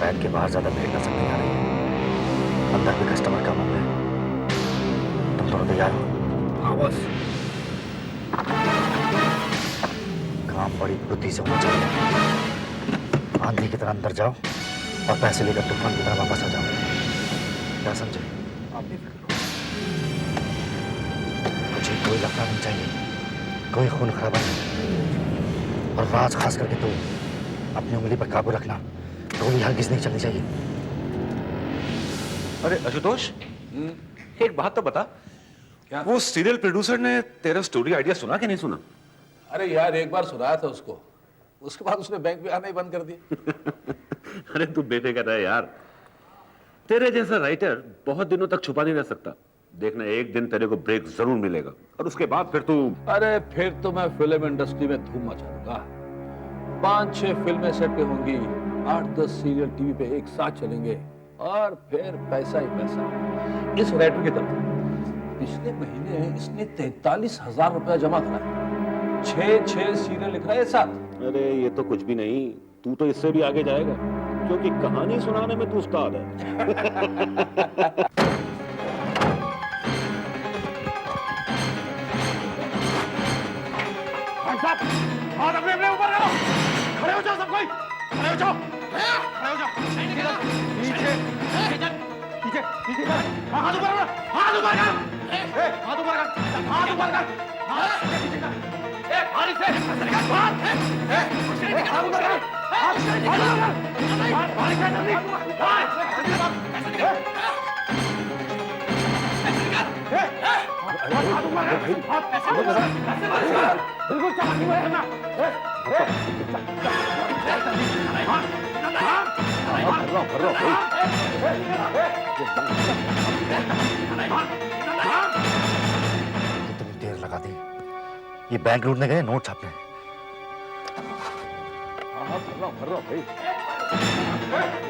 Bank के बाहर ज्यादा भीड़ नजर नहीं आ रही है। अंदर भी कस्टमर कम होंगे। तुम दोनों तैयार हो? हाँ बस। काम बड़ी बुद्धि से होना चाहिए। आंधी की तरह अंदर जाओ और पैसे लेकर तूफान की तरह वापस आ जाओ। क्या समझे? आप नहीं फिक्र करो। मुझे कोई लफड़ा नहीं चाहिए, कोई खून खराबा नहीं। और राज खास करके तू अपनी उंगली पर काबू रखना। गोली हरगिज नहीं चलनी चाहिए। अरे आशुतोष, एक बात तो बता, क्या? वो सीरियल प्रोड्यूसर ने तेरा स्टोरी आइडिया सुना कि नहीं सुना? अरे यार, एक बार सुनाया था उसको, उसके बाद उसने बैंक में आना ही बंद कर दिया। अरे तू बेफिक्र रह यार, तेरे जैसा राइटर बहुत दिनों तक छुपा नहीं रह सकता। देखना एक दिन तेरे को ब्रेक जरूर मिलेगा और उसके बाद फिर तू। अरे फिर तो मैं फिल्म इंडस्ट्री में धूम मचा दूंगा। 5-6 फिल्में सेट पे होंगी, 8-10 सीरियल टीवी पे एक साथ चलेंगे और फिर पैसा ही पैसा। इस राइटर की तरफ पिछले महीने इसने 43,000 रुपया जमा करा है। 6 सीरियल लिख रहा है साथ। अरे ये तो कुछ भी नहीं, तू तो इससे भी आगे जाएगा क्योंकि कहानी सुनाने में तू उस्ताद है। हाथ अपने अपने ऊपर करो, खड़े हो जाओ सब कोई, खड़े हो जाओ, खड़े हो जाओ। पीछे पीछे पीछे हाथ ऊपर कर, हाथ ऊपर कर, हाथ ऊपर कर, हाथ ऊपर कर, भारी से हाथ ऊपर कर, भारी से जल्दी, हाथ ऊपर कर, बिल्कुल चालाकी में रहना। कितनी देर लगा दी? ये बैंक लूटने गए, नोट छापने। भर रहा हूं भाई।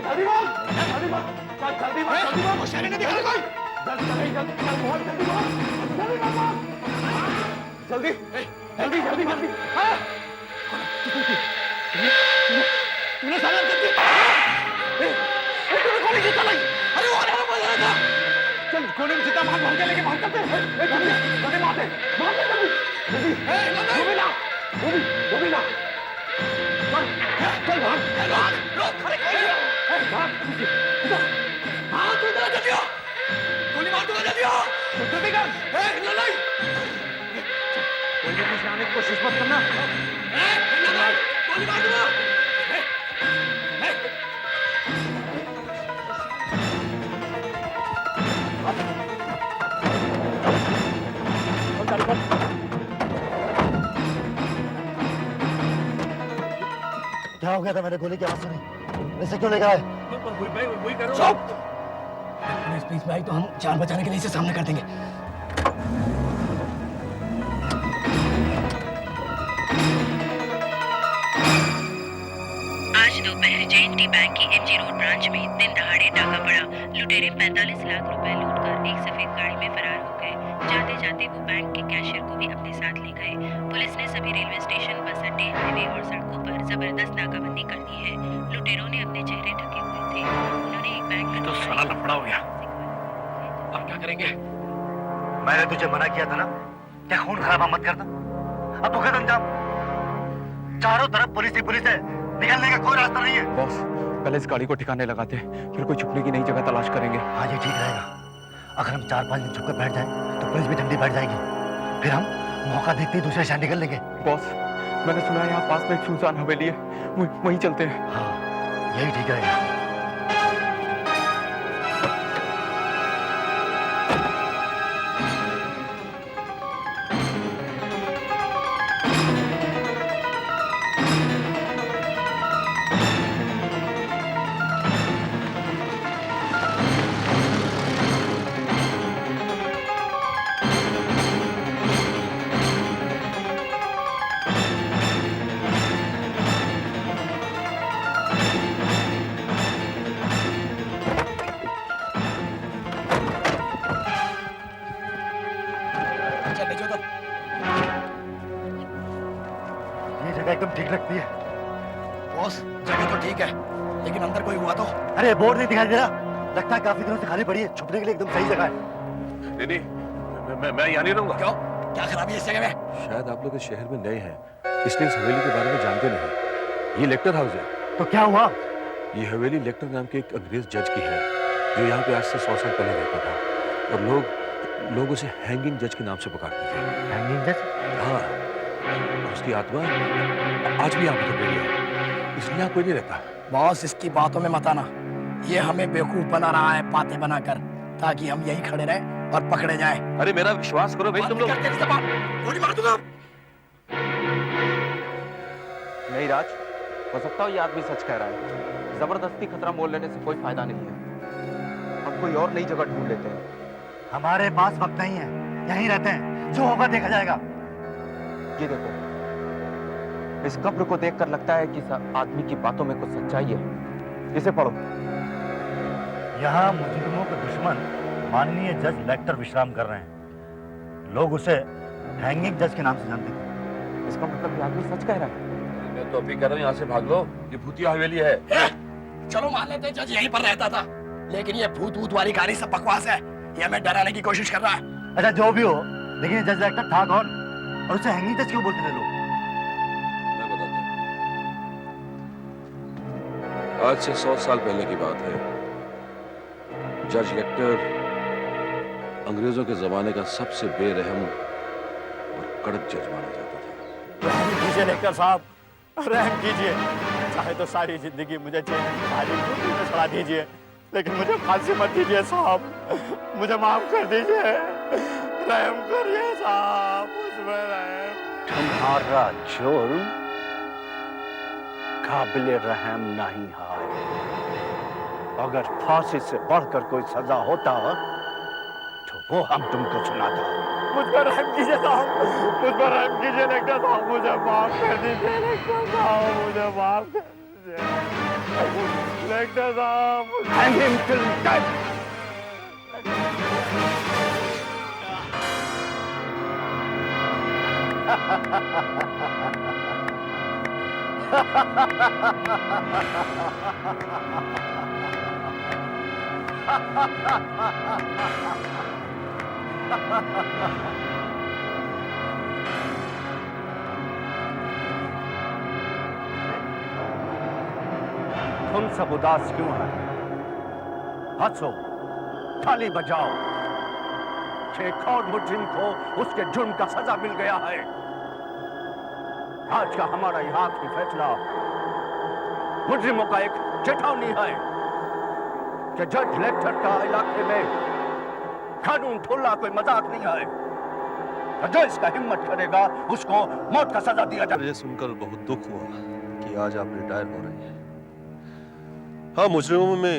जल्दी बोल, जल्दी बोल, जल्दी बोल, जल्दी बोल, होशियारी नहीं दिखा रहा कोई। जल्दी जल्दी जल्दी बोल, जल्दी बोल, जल्दी बोल, जल्दी जल्दी जल्दी जल्दी। तूने साला कर दिया। तूने गोली क्यों चलाई? अरे वो वाला बोल रहा था। चल गोली में जितना माल भर के लेके भाग चलते हैं। जल्दी जल्दी मारते जल्दी जल्दी। वो भी ला, वो भी ला। चल भाग, भाग, रोक, अरे कोई नहीं। भाग, इधर। हाँ तू इधर जल्दी आओ। गोली मार दूंगा, जल्दी आओ। जल्दी कर। नहीं। कोई भी पीछे आने की कोशिश मत करना। गोली मार दूंगा। क्या हो गया था? मैंने गोली की आवाज सुनी, ऐसे क्यों लेकर आए? चुप। पुलिस बीच में आई तो हम जान बचाने के लिए इसे सामने कर देंगे। आज दोपहर जे&के बैंक की एमजी रोड ब्रांच में दिन दहाड़े डाका पड़ा। लुटेरे 45 लाख रुपए लूटकर एक सफेद गाड़ी में फरार हो गए। जाते जाते वो बैंक के कैशियर को भी अपने साथ ले गए। पुलिस ने सभी रेलवे स्टेशन, बस अड्डे, हाईवे और सड़कों पर जबरदस्त नाकाबंदी कर दी है। लुटेरों ने अपने चेहरे ढके हुए थे। उन्होंने एक बैंक तो साला लफड़ा हो गया। अब क्या करेंगे? मैंने तुझे मना किया था ना, क्या खून खराबा मत करना। अब भुगत अंजाम। चारों तरफ पुलिस ही पुलिस है, निकलने का कोई रास्ता नहीं है। बॉस, पहले इस गाड़ी को ठिकाने लगाते हैं, फिर कोई छुपने की नई जगह तलाश करेंगे। हाँ ये ठीक रहेगा। अगर हम 4-5 दिन छुप कर बैठ जाएं, तो पुलिस भी ठंडी बैठ जाएगी। फिर हम मौका देखते ही दूसरे शहर निकल लेंगे। बॉस, मैंने सुना है यहाँ पास में एक सुनसान हवेली है, वहीं चलते हैं। हाँ यही ठीक रहेगा। ये जगह एकदम ठीक लगती है। बॉस जगह तो ठीक है, लेकिन अंदर कोई हुआ तो? अरे बोर्ड नहीं दिखाई दे रहा, लगता है काफी दिनों से खाली पड़ी है, छुपने के लिए एकदम सही जगह है। नहीं, मैं यहाँ नहीं रहूंगा। क्यों? क्या खराबी है इस जगह में? शायद आप लोग इस शहर में नए हैं, इसलिए इस हवेली के बारे में जानते नहीं। ये लेक्टर हाउस है। तो क्या हुआ? ये हवेली लेक्टर नाम के एक अंग्रेज जज की है, जो यहाँ पे आज से 100 साल पहले रहता था, और लोग उसे हैंगिंग जज के नाम से पुकारते थे। हैंगिंग जज? हाँ, और उसकी आत्मा आज भी यहाँ पे तो गई है, इसलिए यहाँ कोई नहीं रहता। बॉस, इसकी बातों में मत आना। ये हमें बेवकूफ बना रहा है बातें बनाकर, ताकि हम यहीं खड़े रहें और पकड़े जाएं। अरे मेरा विश्वास करो भाई, तुम लोग। गोली मार दूंगा। नहीं राज, हो सकता हो ये आदमी सच कह रहा है। जबरदस्ती खतरा मोल लेने से कोई फायदा नहीं है। हम कोई और नई जगह ढूंढ लेते हैं। हमारे पास वक्त नहीं है, यहीं रहते हैं, जो होगा देखा जाएगा। ये देखो, इस कब्र को देखकर लगता है कि इस आदमी की बातों में कुछ सच्चाई है। इसे पढ़ो। यहाँ मुजरिमों के दुश्मन माननीय जज लेक्टर विश्राम कर रहे हैं। लोग उसे हैंगिंग जज के नाम से जानते थे। इसका मतलब ये आदमी सच कह रहा है। मैं तो अभी कह रहा हूँ, यहाँ से भाग लो, ये भूतिया हवेली है। चलो मान लेते हैं जज यहीं पर रहता था, लेकिन ये भूत भूत वाली कहानी सब बकवास है। ये हमें डराने की कोशिश कर रहा है। अच्छा जो भी हो, लेकिन ये जज लेक्टर था कौन और उसे हैंगिंग जज क्यों बोलते थे लोग? मैं बताता हूँ। आज से 100 साल पहले की बात है। जज लेक्टर अंग्रेजों के जमाने का सबसे बेरहम और कड़क जज माना जाता था। रहम कीजिए लेक्टर साहब, रहम कीजिए। चाहे तो सारी जिंदगी मुझे जेल की भारी गोली में चढ़ा दीजिए, लेकिन मुझे फांसी मत दीजिए साहब। मुझे माफ कर दीजिए, रहम करिए साहब, मुझमें रहम। तुम्हारा जुर्म काबिले रहम नहीं है। अगर फांसी से बढ़कर कोई सजा होता तो वो हम तुमको सुनाता। मुझ पर रहम कीजिए साहब, मुझ पर रहम कीजिए लेक्टर साहब, मुझे माफ कर दीजिए लेक्टर साहब, मुझे माफ कर दीजिए लेक्टर साहब। Hang him till death. तुम सब उदास क्यों हैं? हंसो, ताली बजाओ। एक और मुजरिम को उसके जुर्म का सजा मिल गया है। आज का हमारा यह आखिरी फैसला मुजरिमों का एक चेतावनी है कि जज लेक्टर का इलाके में कानून तोड़ना कोई मजाक नहीं है। और जो इसका हिम्मत करेगा उसको मौत का सजा दिया जाए। मुझे सुनकर बहुत दुख हुआ कि आज आप रिटायर हो रहे हैं। हाँ, मुजरिमों में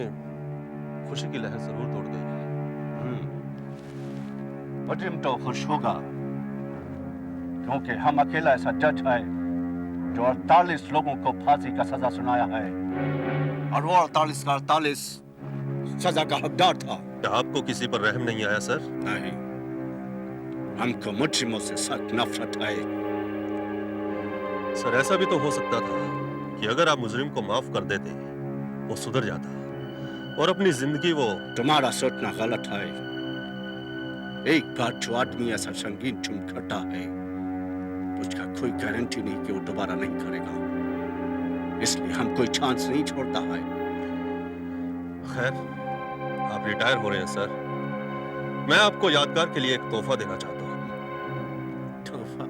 खुशी की लहर जरूर तोड़ गई। मुजरिम तो खुश होगा, क्योंकि हम अकेला ऐसा जज है जो 48 लोगों को फांसी का सजा सुनाया है, और वो 48 का 48 सजा का हकदार था। आपको किसी पर रहम नहीं आया सर? नहीं, हमको मुजरिमों से सख्त नफरत है। सर, ऐसा भी तो हो सकता था कि अगर आप मुजरिम को माफ कर देते, वो सुधर जाता और अपनी जिंदगी वो। तुम्हारा सोचना गलत है। एक बार जो आदमी ऐसा संगीन जुर्म करता है, उसका कोई गारंटी नहीं कि वो दोबारा नहीं करेगा। इसलिए हम कोई चांस नहीं छोड़ता है। खैर, आप रिटायर हो रहे हैं सर। मैं आपको यादगार के लिए एक तोहफा देना चाहता हूँ। तोहफा?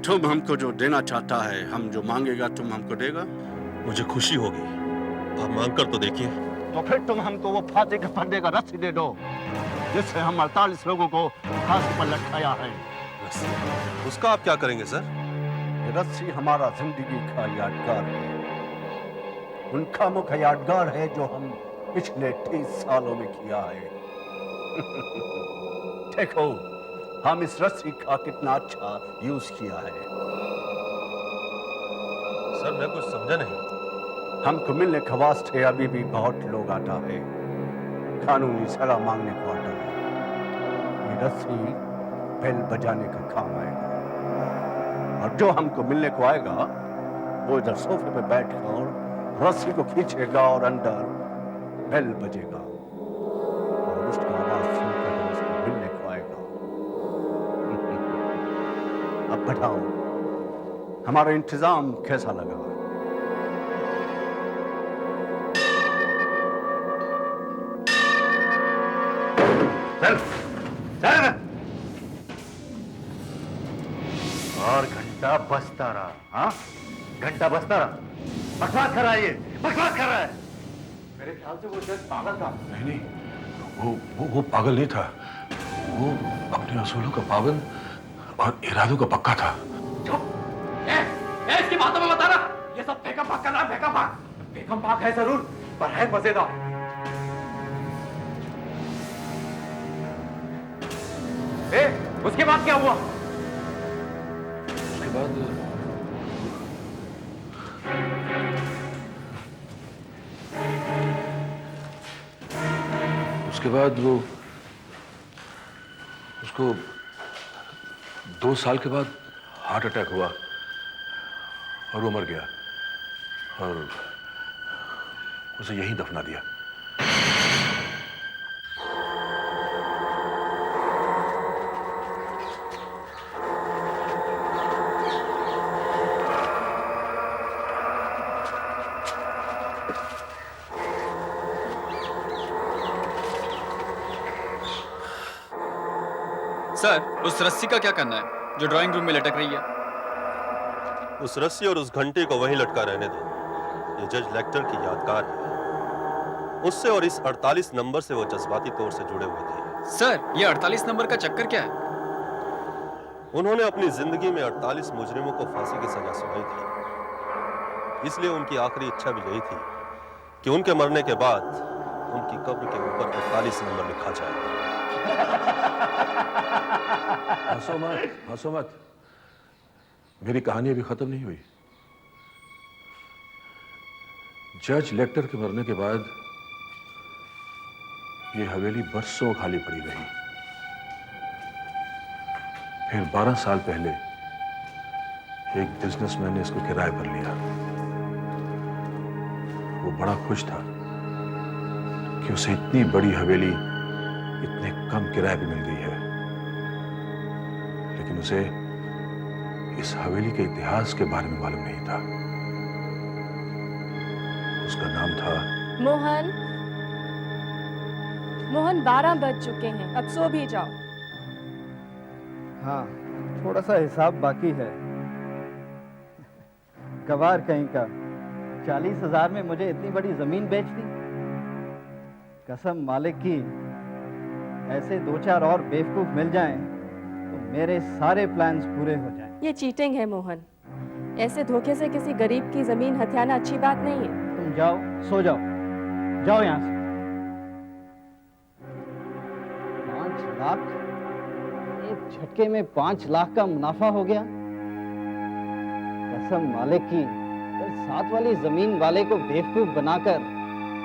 तुम हमको जो देना चाहता है, हम जो मांगेगा तुम हमको देगा? मुझे खुशी होगी, आप मांग कर तो देखिए। तो फिर तुम हमको वो फांसी के फंदे का रस्सी दे दो, जिससे हम 48 लोगों को फांसी पर लटकाया है। उसका आप क्या करेंगे सर? ये रस्सी हमारा जिंदगी का यादगार है। उन कामों का यादगार है जो हम पिछले 30 सालों में किया है। देखो, हम इस रस्सी का कितना अच्छा यूज किया है। सर, मैं कुछ समझा नहीं। हमको मिलने के वास्ते अभी भी बहुत लोग आता है, कानूनी सलाह मांगने को आता है। ये रस्सी बेल बजाने का काम आएगा। और जो हमको मिलने को आएगा वो इधर सोफे पे बैठकर रस्सी को खींचेगा और अंदर बेल बजेगा और उसकी आवाज सुनकर वो उसको मिलने को आएगा। अब बताओ हमारा इंतजाम कैसा लगा? चल चल और घंटा बजता रहा। हाँ घंटा बजता रहा। बकवास कर रहा है, ये बकवास कर रहा है। मेरे ख्याल से वो जज पागल था। नहीं, वो पागल नहीं था। वो अपने असूलों का पाबंद और इरादों का पक्का था। इसकी बातों में बता रहा, ये सब फेंका फाक कर रहा है, फेंका फाक। फेंकम फाक है जरूर, पर है मजेदार। उसके बाद क्या हुआ? उसके बाद वो उसको 2 साल के बाद हार्ट अटैक हुआ और वो मर गया और उसे यहीं दफना दिया। सर, उस रस्सी का क्या करना है जो ड्राइंग रूम में लटक रही है? उस रस्सी और उस घंटे को वहीं लटका रहने दो। ये जज लेक्टर की यादगार है। उससे और इस 48 नंबर से वो जज्बाती तौर से जुड़े हुए थे। सर, ये 48 नंबर का चक्कर क्या है? उन्होंने अपनी जिंदगी में 48 मुजरिमों को फांसी की सजा सुनाई थी। इसलिए उनकी आखिरी इच्छा भी यही थी कि उनके मरने के बाद उनकी कब्र के ऊपर 48 नंबर लिखा जाए। हंसो मत। मेरी कहानी अभी खत्म नहीं हुई। जज लेक्टर के मरने के बाद ये हवेली बरसों खाली पड़ी रही। फिर 12 साल पहले एक बिजनेसमैन ने इसको किराए पर लिया। वो बड़ा खुश था कि उसे इतनी बड़ी हवेली इतने कम किराए पे मिल गई है, लेकिन उसे इस हवेली के इतिहास के बारे में मालूम नहीं था। उसका नाम था मोहन। मोहन 12 बज चुके हैं, अब सो भी जाओ। हाँ, थोड़ा सा हिसाब बाकी है। गवार कहीं का 40,000 में मुझे इतनी बड़ी जमीन बेच दी। कसम मालिक की, ऐसे 2-4 और बेवकूफ मिल जाएं तो मेरे सारे प्लान्स पूरे हो जाएं। ये चीटिंग है मोहन। ऐसे धोखे से किसी गरीब की जमीन हथियाना अच्छी बात नहीं है। तुम जाओ, सो जाओ, जाओ यहां से। 5 लाख, एक झटके में 5 लाख का मुनाफा हो गया। कसम मालिक की, अगर साथ वाली जमीन वाले को बेवकूफ बनाकर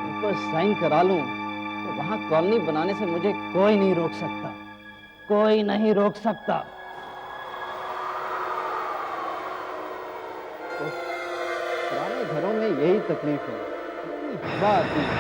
ऊपर साइन करा लूं तो वहां कॉलोनी बनाने से मुझे कोई नहीं रोक सकता, कोई नहीं रोक सकता। तो पुराने घरों में यही तकलीफ है, इतनी हवा आती है।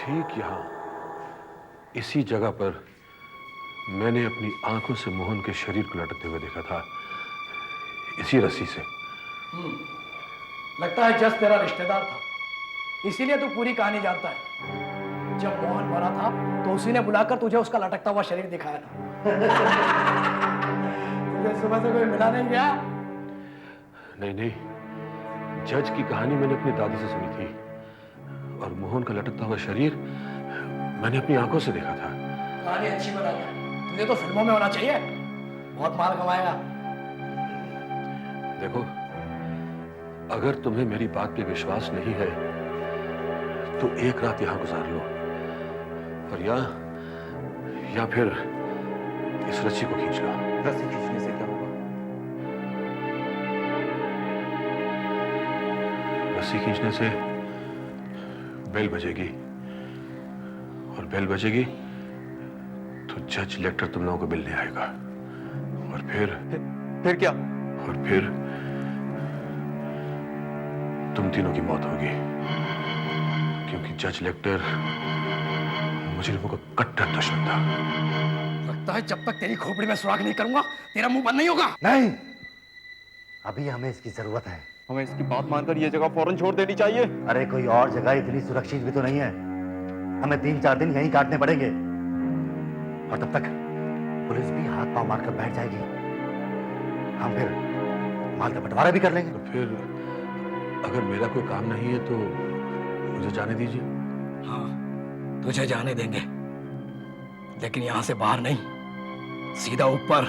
ठीक यहां इसी जगह पर मैंने अपनी आंखों से मोहन के शरीर को लटकते हुए देखा था, इसी रस्सी से। लगता है जस तेरा रिश्तेदार था, इसीलिए तू पूरी कहानी जानता है। जब मोहन मरा था तो उसी ने बुलाकर तुझे उसका लटकता हुआ शरीर दिखाया था। तुझे सुबह से कोई मिला नहीं गया? नहीं नहीं, जज की कहानी मैंने अपनी दादी से सुनी थी और मोहन का लटकता हुआ शरीर मैंने अपनी आंखों से देखा था। कहानी अच्छी बना दे। तुझे तो फिल्मों में होना चाहिए, बहुत माल कमाएगा। देखो, अगर तुम्हें मेरी बात पे विश्वास नहीं है तो एक रात यहां गुजार लो और या फिर इस रस्सी को खींच लो। रस्सी खींचने से क्या होगा? रस्सी खींचने से बेल बजेगी और बेल बजेगी तो जज लेक्टर तुम लोगों को मिलने आएगा और फिर क्या? और फिर तुम तीनों की मौत होगी, क्योंकि जज लेक्टर मुजरिमों का कट्टर दुश्मन था। लगता है जब तक तेरी खोपड़ी में सुराख नहीं करूंगा तेरा मुंह बंद नहीं होगा। नहीं, अभी हमें इसकी जरूरत है। हमें इसकी बात मानकर ये जगह फौरन छोड़ देनी चाहिए। अरे कोई और जगह इतनी सुरक्षित भी तो नहीं है। हमें 3-4 दिन यहीं काटने पड़ेंगे और तब तक पुलिस भी हाथ पांव मारकर बैठ जाएगी। हम फिर माल का बंटवारा भी कर लेंगे। तो फिर अगर मेरा कोई काम नहीं है तो मुझे जाने दीजिए। हाँ, तुझे जाने देंगे, लेकिन यहां से बाहर नहीं, सीधा ऊपर।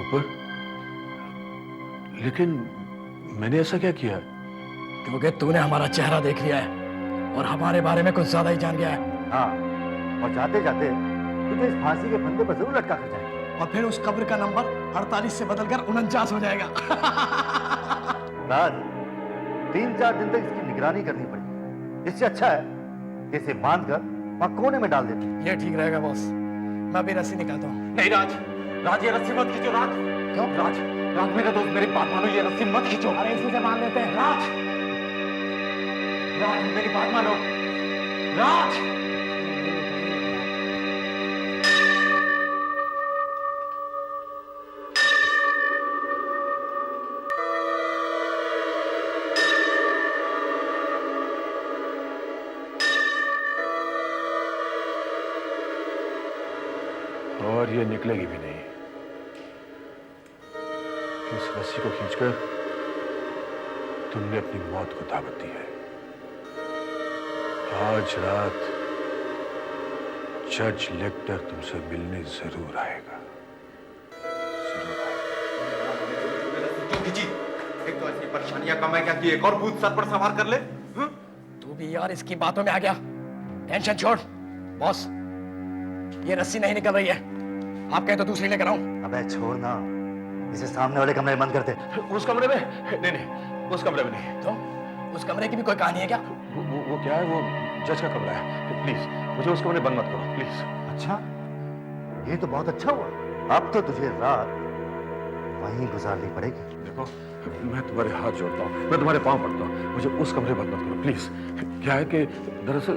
ऊपर? लेकिन मैंने ऐसा क्या किया? क्योंकि तूने हमारा चेहरा देख लिया है और हमारे बारे में कुछ ज्यादा ही जान गया है। हाँ, और जाते जाते तुझे इस फांसी के फंदे पर जरूर लटका कर जाएगा। और फिर उस कब्र का नंबर 48 से बदलकर 49 हो जाएगा। राज, 3-4 दिन तक इसकी निगरानी करनी पड़ेगी। इससे अच्छा है कि इसे बांधकर वहां कोने में डाल देते। ये ठीक रहेगा बॉस, मैं भी रस्सी निकालता हूँ। नहीं राज, राज ये रस्सी मत खींचो। राज, क्यों? राज, राज मेरे दोस्त मेरी बात मानो, ये रस्सी मत खींचो। अरे इसी से बांध लेते हैं। राज, राज मेरी बात मानो। राज, और ये निकलेगी भी नहीं। इस रस्सी को खींचकर तुमने अपनी मौत को दावत दी है। आज रात जज लेक्टर तुमसे मिलने जरूर आएगा। क्यों खींची? एक तो ऐसी परेशानियां कम है क्या कि एक और भूत सर पर सवार कर ले? तू भी यार इसकी बातों में आ गया। टेंशन छोड़ बॉस, ये रस्सी नहीं निकल रही है। आप कहें तो दूसरी लेकर आऊं। अबे छोड़ ना, इसे सामने वाले कमरे में बंद करते। उस कमरे में? नहीं, उस कमरे में नहीं। तो उस कमरे की भी कोई कहानी है क्या? वो क्या है, वो जज का कमरा है। प्लीज मुझे उस कमरे बंद मत करो, प्लीज। अच्छा, ये तो बहुत अच्छा हुआ। अब तो तुझे रात वहीं गुजारनी पड़ेगी। देखो, मैं तुम्हारे हाथ जोड़ता हूँ, मैं तुम्हारे पांव पड़ता हूँ, मुझे उस कमरे बंद मत करो प्लीज। क्या है कि दरअसल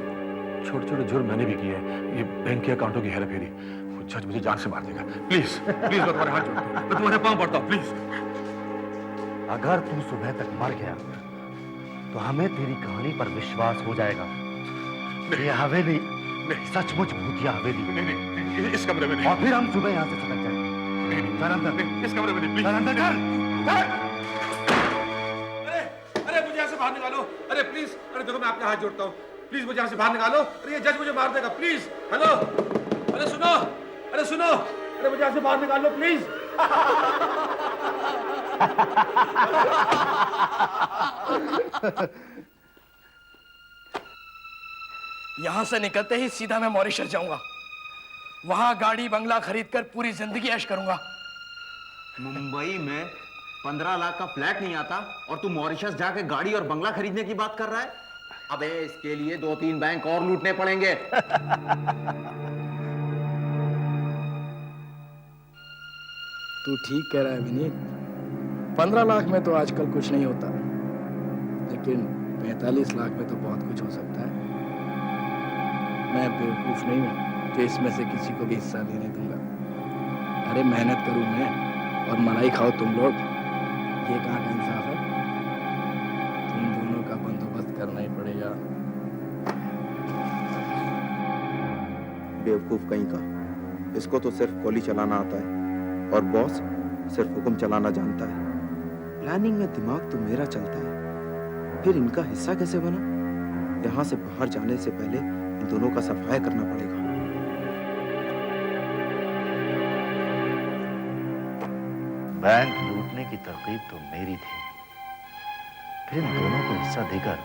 छोटे छोटे जुर्म मैंने भी किए हैं, ये बैंक के अकाउंटों की हेराफेरी। वो जज मुझे जान से मार देगा। प्लीज प्लीज, मैं तुम्हारे हाथ जोड़ता हूँ, मैं तुम्हारे पांव पड़ता हूँ, प्लीज। अगर तू सुबह तक मर गया तो हमें तेरी कहानी पर विश्वास हो जाएगा। ये हवेली सचमुच भूतिया हवेली। नहीं, इस कमरे में नहीं। और फिर हम सुबह यहाँ से सटक जाएंगे। चल अंदर, इस कमरे में नहीं, प्लीज। चल अंदर, चल। अरे मुझे यहाँ से बाहर निकालो। अरे प्लीज, अरे देखो मैं आपके हाथ जोड़ता हूँ, प्लीज मुझे यहाँ से बाहर निकालो। अरे ये जज मुझे मार देगा, प्लीज। हेलो, अरे सुनो, अरे सुनो, अरे मुझे यहाँ से बाहर निकालो प्लीज। यहां से निकलते ही सीधा मैं मॉरिशस जाऊंगा। वहां गाड़ी बंगला खरीदकर पूरी जिंदगी ऐश करूंगा। मुंबई में 15 लाख का फ्लैट नहीं आता और तू मॉरिशस जाके गाड़ी और बंगला खरीदने की बात कर रहा है? अबे इसके लिए 2-3 बैंक और लूटने पड़ेंगे। तू ठीक कह रहा है विनीत, 15 लाख में तो आजकल कुछ नहीं होता, लेकिन 45 लाख में तो बहुत कुछ हो सकता है। मैं बेवकूफ नहीं हूं जो इसमें से किसी को भी हिस्सा लेने दूंगा। अरे मेहनत करूं मैं और मलाई खाओ तुम लोग, ये कहाँ का इंसाफ है? तुम दोनों का बंदोबस्त करना ही पड़ेगा। बेवकूफ कहीं का, इसको तो सिर्फ गोली चलाना आता है और बॉस सिर्फ हुक्म चलाना जानता है। प्लानिंग में दिमाग तो मेरा चलता है, फिर इनका हिस्सा कैसे बना? यहाँ से बाहर जाने से पहले इन दोनों का सफाया करना पड़ेगा। बैंक लूटने की तरकीब तो मेरी थी, फिर इन दोनों को हिस्सा देकर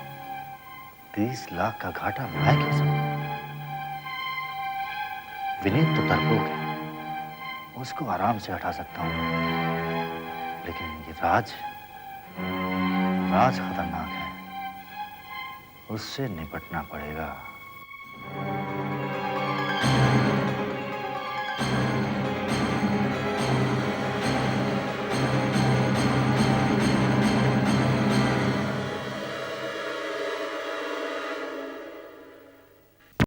30 लाख का घाटा मैं कैसे? विनीत तो डरपोक है, उसको आराम से हटा सकता हूं, लेकिन ये राज खतरनाक है, उससे निपटना पड़ेगा।